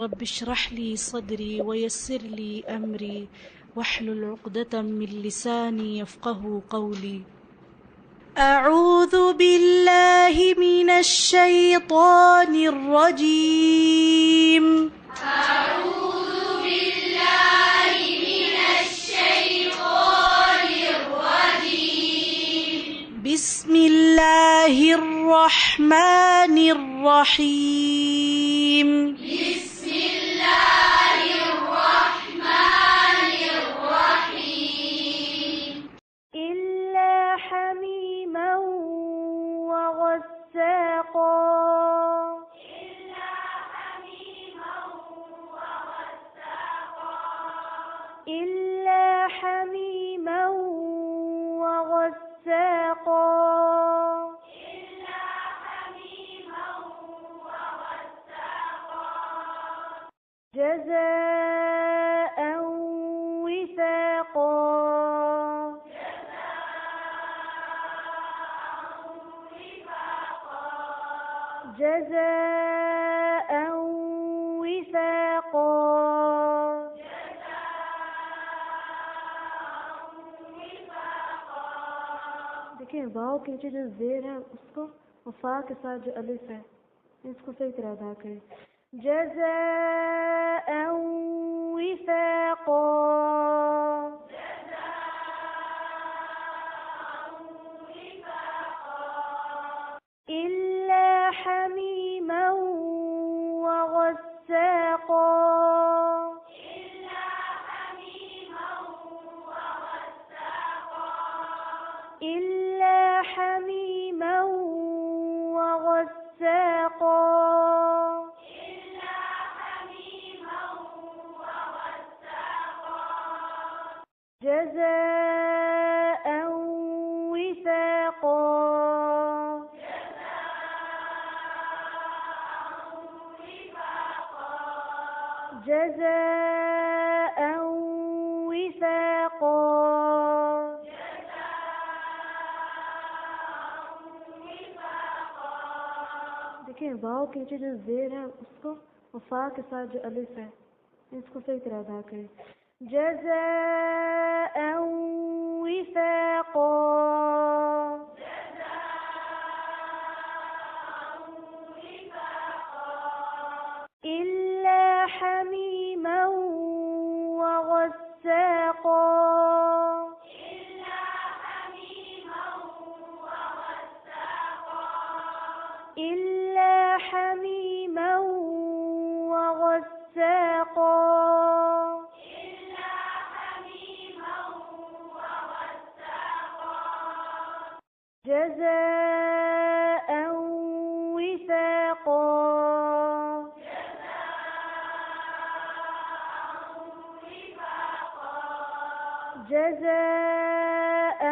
رب اشرح لي صدري ويسر لي أمري واحلل عقدة من لساني يفقه قولي. أعوذ بالله من الشيطان الرجيم. أعوذ بالله من الشيطان الرجيم. بسم الله الرحمن الرحيم. بسم الله الرحمن الرحيم. إلا حميما وغساقا إلا حميما وغساقا إلا حميما وغساقا إلا حميما وغساقا جزاء وفاقا جزاء وفاقا देखिए वाव के नीचे जो जेर है उसको और फा के साथ जो अलिफ है इसको सही तरह अदा करें जज़ाअ विफाक़ा إلا حميما وغساقا إلا حميما وغساقا جزاء وفاقا جزاء وفاقا देखिए वाव के नीचे जो जेर है उसको और फा के साथ जो अलिफ है इसको सही तरह अदा करें जज़ाअ विफाक़ा إلا حميما وغساقا إلا حميما وغساقا جزاء وفاقا جزاء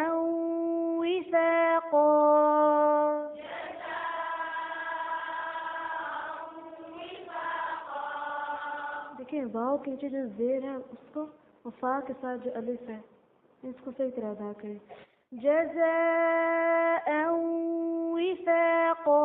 وفاقا देखिए वाव के नीचे जो जेर है उसको और फा के साथ जो अलिफ है इसको सही तरह अदा करें जज़ाअ विफाक़ा